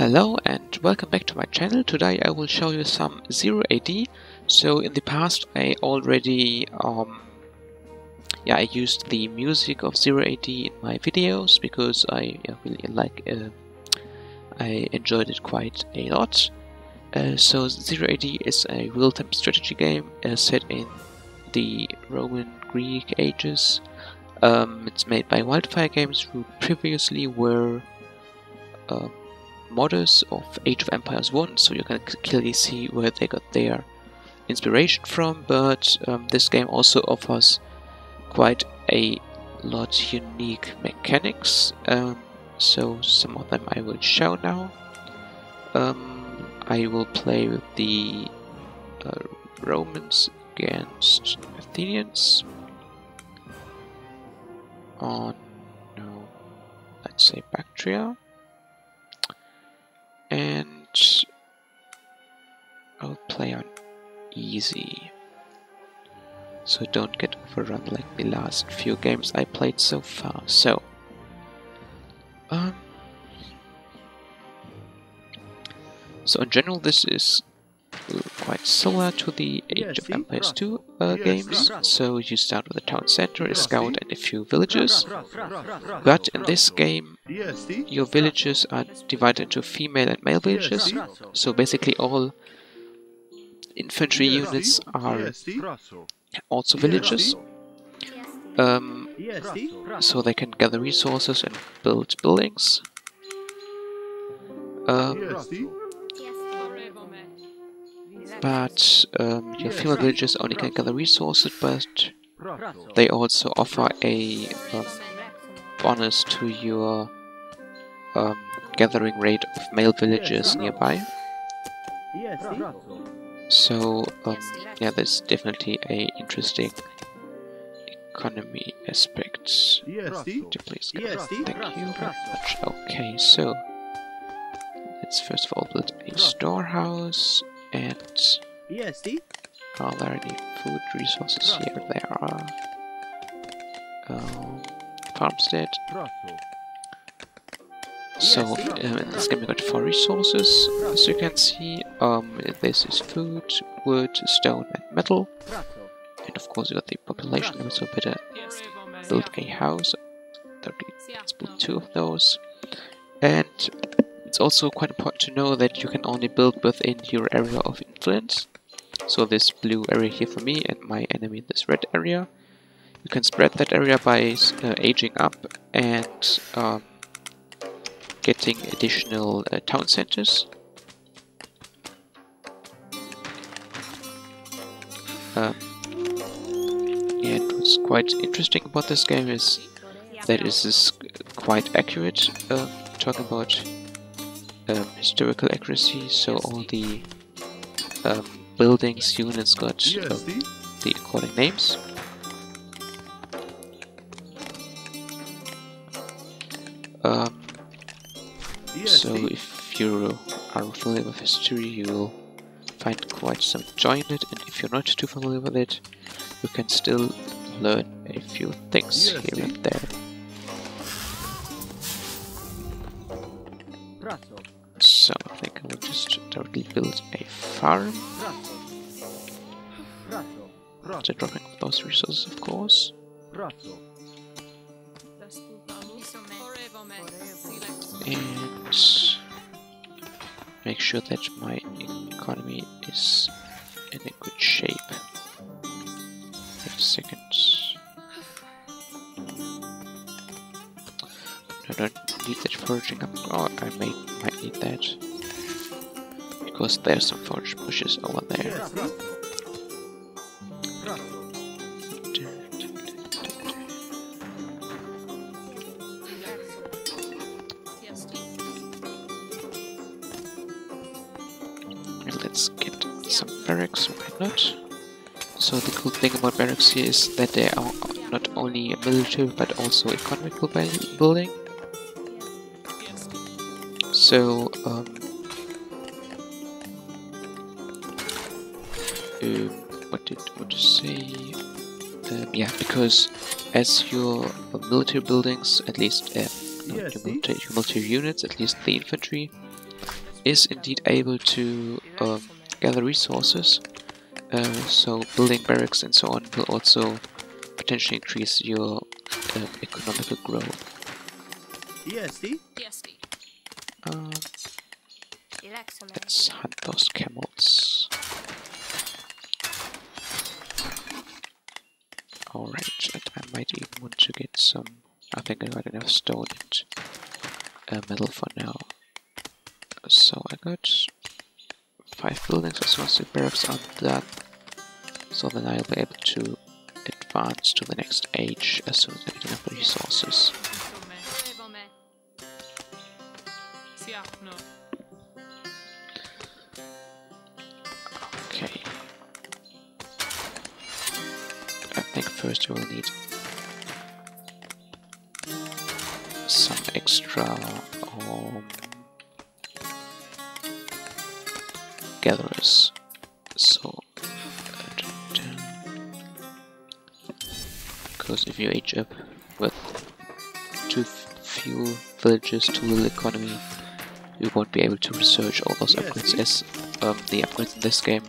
Hello and welcome back to my channel. Today I will show you some Zero AD. So in the past I already I used the music of Zero AD in my videos because I really I enjoyed it quite a lot. So Zero AD is a real-time strategy game set in the Roman Greek ages. It's made by Wildfire Games, who previously were modders of Age of Empires 1, so you can clearly see where they got their inspiration from, but this game also offers quite a lot unique mechanics, so some of them I will show now. I will play with the Romans against Athenians on, let's say Bactria. And I'll play on easy, so don't get overrun like the last few games I played so far. So, in general, this is quite similar to the Age of Empires 2 games. So you start with a town center, a scout, and a few villages. But in this game, your villages are divided into female and male villages. So basically all infantry units are also villages. So they can gather resources and build buildings. But your female villages only can gather resources, but they also offer a bonus to your gathering rate of male villages nearby. So yeah, there's definitely a interesting economy aspect. Please go. Thank you very much. Okay, so let's first of all build a storehouse. And are there any food resources here? There are. Farmstead. So in this game we got 4 resources, as you can see. This is food, wood, stone and metal. And of course you got the population level, so better build a house. Let's build 2 of those. And it's also quite important to know that you can only build within your area of influence. So this blue area here for me and my enemy in this red area. You can spread that area by aging up and getting additional town centers. And what's quite interesting about this game is that it is quite accurate, talking about historical accuracy, so all the buildings, units got the according names. So if you are familiar with history, you will find quite some joy in it, and if you're not too familiar with it, you can still learn a few things here and there. So I think I will just directly build a farm. After dropping those resources, of course. And make sure that my economy is in a good shape. Wait a second. I don't need that foraging up. Oh, I might need that. Because there's some forage bushes over there. Let's get some barracks, why not? So the cool thing about barracks here is that they are not only a military but also economical building. So what to say? Yeah, because as your military buildings, at least your military units, at least the infantry, is indeed able to gather resources. So building barracks and so on will also potentially increase your economical growth. Let's hunt those camels. Alright, and I might even want to get some. I think I got enough stone and metal for now. So I got 5 buildings as long as the barracks aren't done. So then I'll be able to advance to the next age as soon as I get enough resources. Okay. I think first you will need some extra gatherers. So because if you age up with too few villages, too little economy, you won't be able to research all those upgrades. As the upgrades in this game,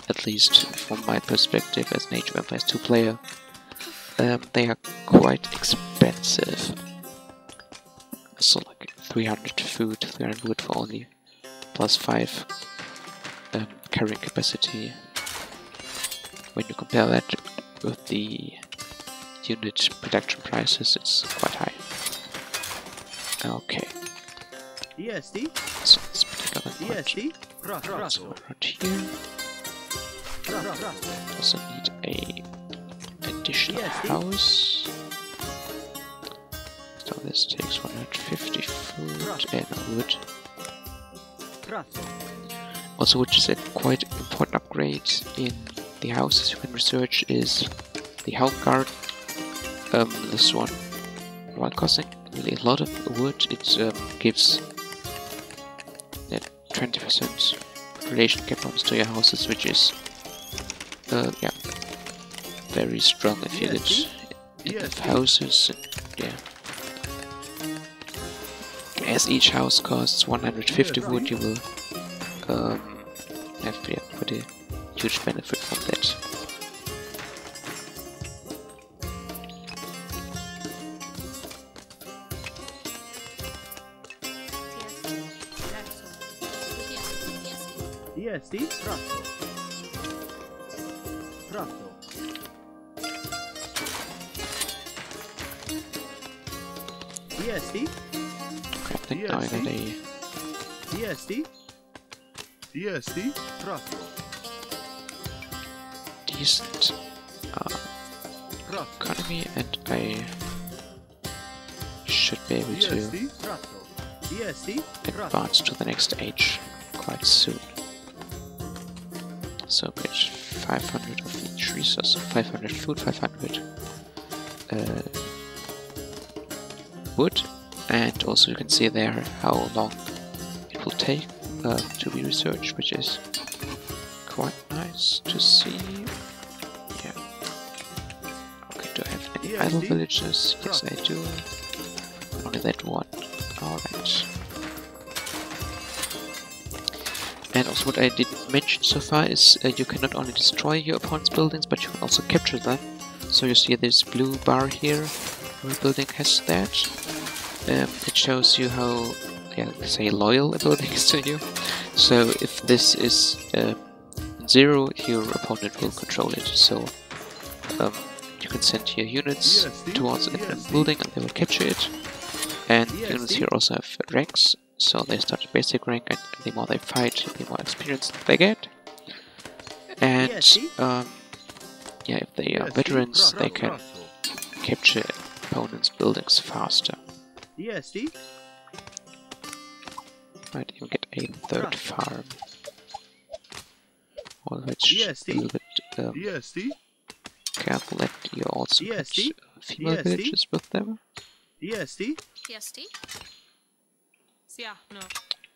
at least from my perspective as an Age of Empires 2 player, they are quite expensive. So like 300 food, 300 wood for only +5 carrying capacity. When you compare that with the unit production prices, it's quite high. Okay. So let's pick up an so around here. Also need a additional house. So this takes 150 food and wood. Also, which is a quite important upgrade in the houses you can research, is the home guard. This one, while costing really a lot of wood, it gives that 20% relation cap bonus to your houses, which is yeah, very strong if you live in enough houses. And, yeah, as each house costs 150 wood, you will have quite a huge benefit from that. I think now I got a decent economy, and I should be able to advance to the next age quite soon. So get 500 of each resource, 500 food, 500 wood, and also you can see there how long it will take to be researched, which is quite nice to see. Yeah. Okay, do I have any idle villages? Yes, I do. Only that one. Alright. And also what I didn't mention so far is you can not only destroy your opponent's buildings, but you can also capture them. So you see this blue bar here, where a building has that. It shows you how, yeah, say, loyal a building is to you. So if this is 0, your opponent will control it. So you can send your units towards a building and they will capture it. And units here also have ranks, so they start at basic rank, and the more they fight, the more experience they get. And yeah, if they are veterans, they can capture opponents' buildings faster. Might even get a 3rd farm, all which is a little bit careful that you also catch female villages with them.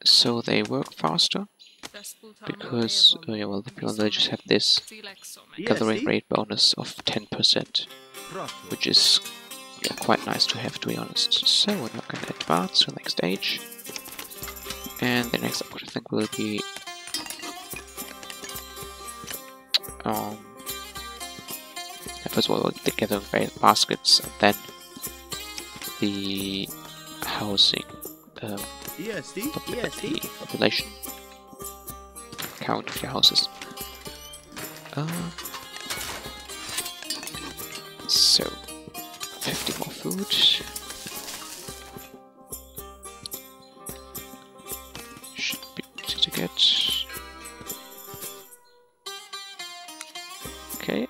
So they work faster, because yeah, well, the female villages have this gathering rate bonus of 10%, which is, yeah, quite nice to have, to be honest. So we're now going to advance to the next stage. And the next upgrade I think will be first of all we'll get the baskets and then the housing the population count of your houses. So 50 more food. Should be easy to get. Okay,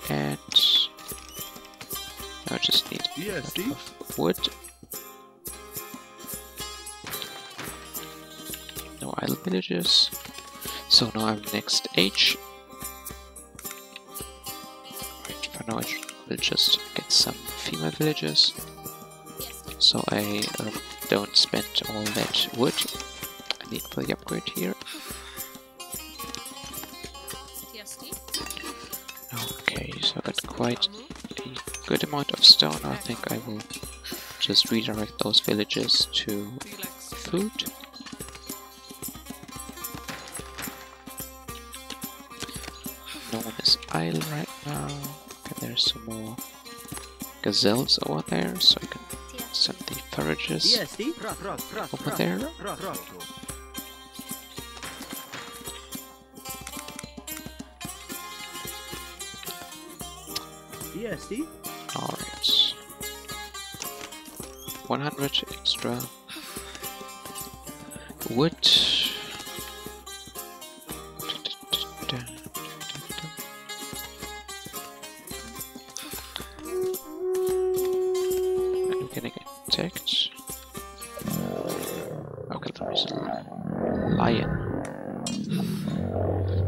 and now I just need a lot of wood. No idle villages. So now I'm next age. Right, for now I will just get some female villagers. So I don't spend all that wood I need for the upgrade here. Okay, so I got quite a good amount of stone. I think I will just redirect those villages to food. No one is idle right now. Okay, there's some more gazelles over there, so I can send the forages over there. Alright. 100 extra wood. I'm getting attacked. Okay, there is a lion.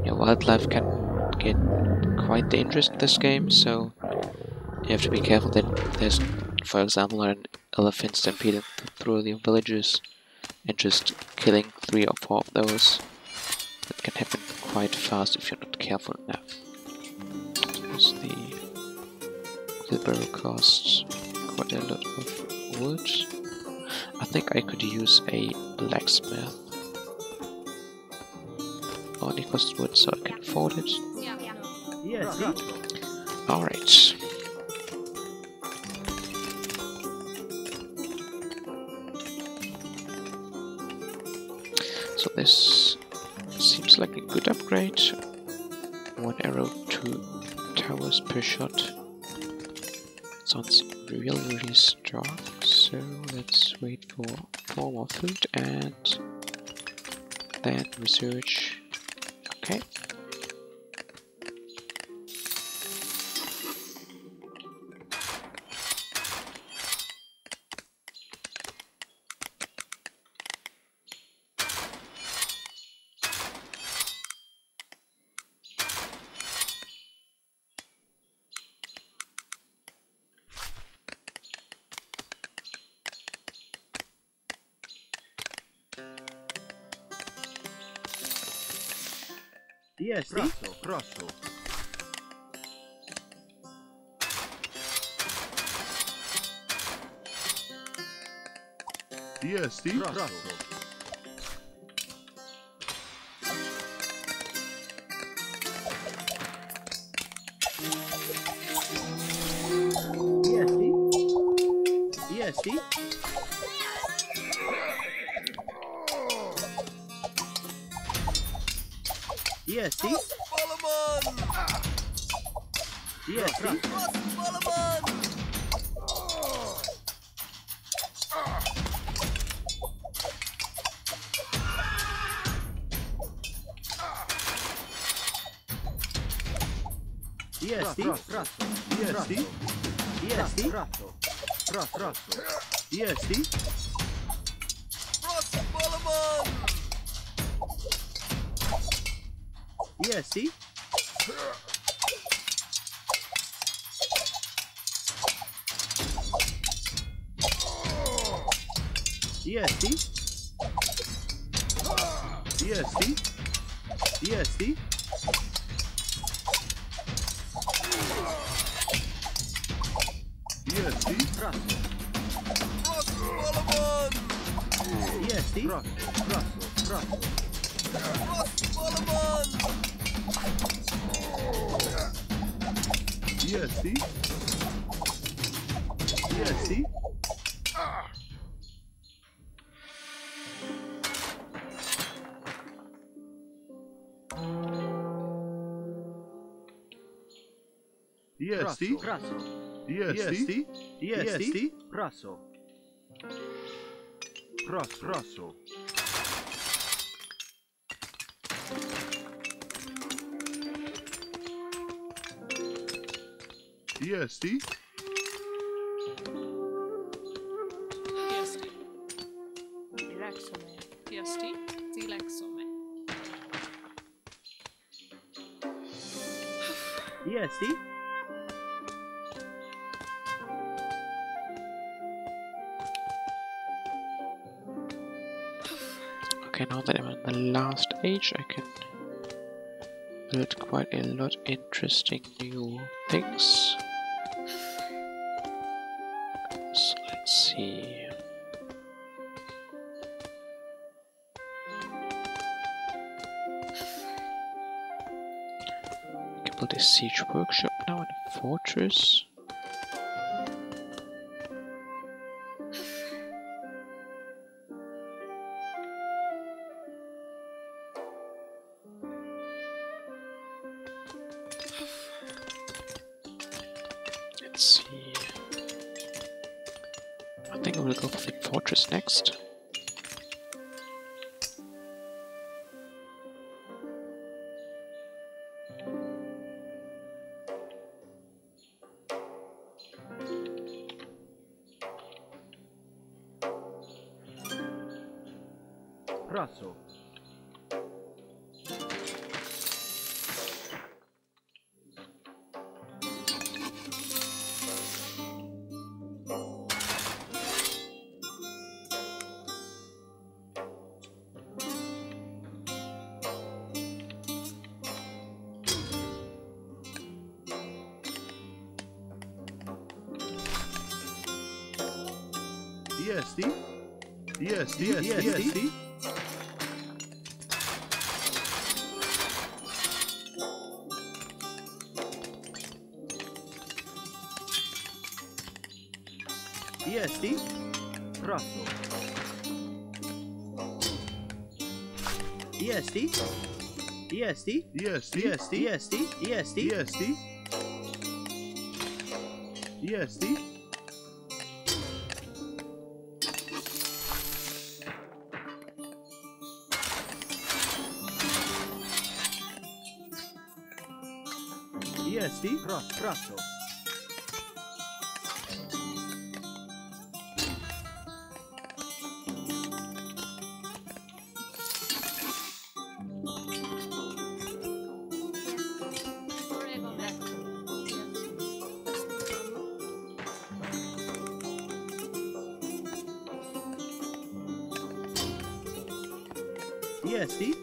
Yeah, wildlife can get quite dangerous in this game, so you have to be careful that there's, for example, an elephant stampeding through the villages and just killing 3 or 4 of those. That can happen quite fast if you're not careful enough. Because the wheelbarrow costs quite a lot of wood. I think I could use a blacksmith. Only costs wood, so I can afford it. Alright. So this seems like a good upgrade. 1 arrow, 2 towers per shot. Sounds really strong. So let's wait for 4 more food and then research. Okay. Proszę. Jest. Yes, yes, Jesti? Jesti? Jesti? Praso. Praso. Jesti? Jesti. Relaxome. Jesti. Relaxome. Jesti? Okay, now that I'm in the last age, I can build quite a lot interesting new things. So let's see. We can build a siege workshop now and a fortress. Let's see. I think I will go for the fortress next. Praso. Jesti? Jesti? Jesti? Praso. Jesti? Jesti? Jesti? Jesti? Praso. Jesti?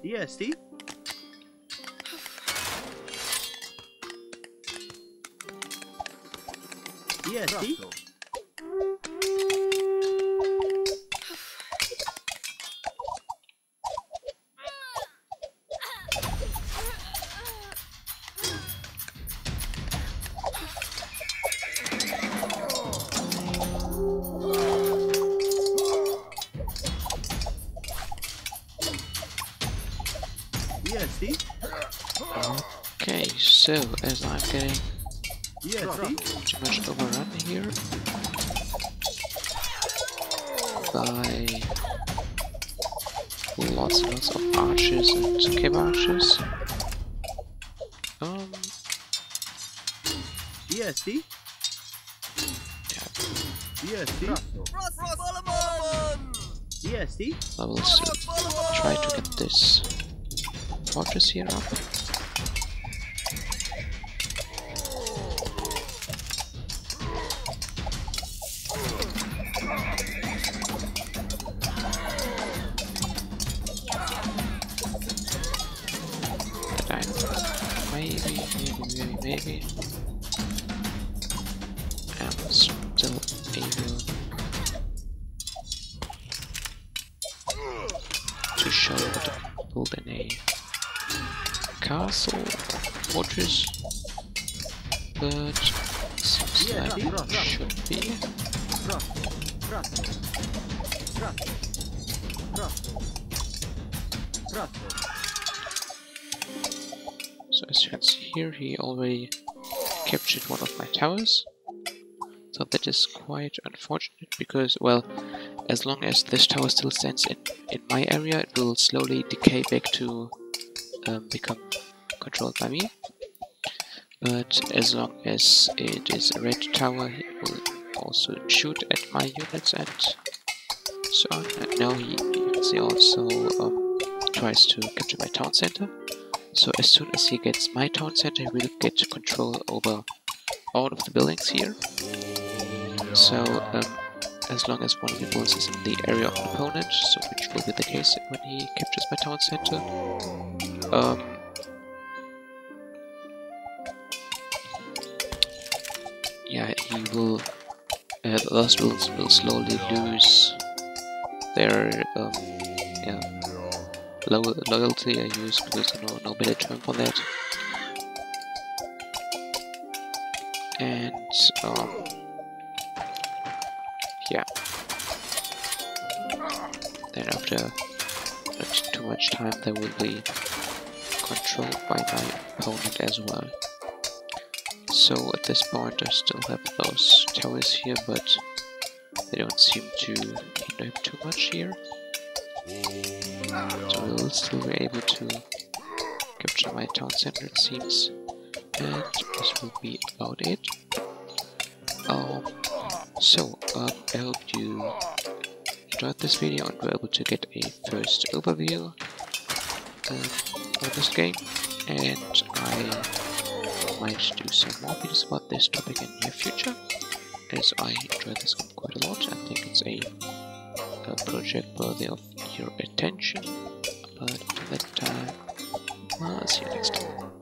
Jesti? Jesti? Jesti? Okay, so as I'm getting Jesti? too much overrun here by lots and lots of archers and cave archers. Jesti? EST. EST. I will still try to get this fortress here up. Maybe. I'm still able to show that I can build in a castle, fortress, but seems like it should be. So as you can see here, he already captured one of my towers. So that is quite unfortunate because, well, as long as this tower still stands in my area, it will slowly decay back to become controlled by me. But as long as it is a red tower, he will also shoot at my units and so on. And now you can see also tries to capture my town center. So as soon as he gets my town center, he will get control over all of the buildings here. So as long as one of the bullets is in the area of an opponent, so which will be the case when he captures my town center, yeah, he will. Those bullets will slowly lose their loyalty. I use because I know no better term for that. And yeah. Then after not too much time, they will be controlled by my opponent as well. So at this point, I still have those towers here, but they don't seem to hinder him too much here. So we'll still be able to capture my town center, it seems. And this will be about it. I hope you enjoyed this video and were able to get a first overview of this game. And I might do some more videos about this topic in the near future, as I enjoy this game quite a lot. I think it's a project worthy of your attention. But until that time, I'll see you next time.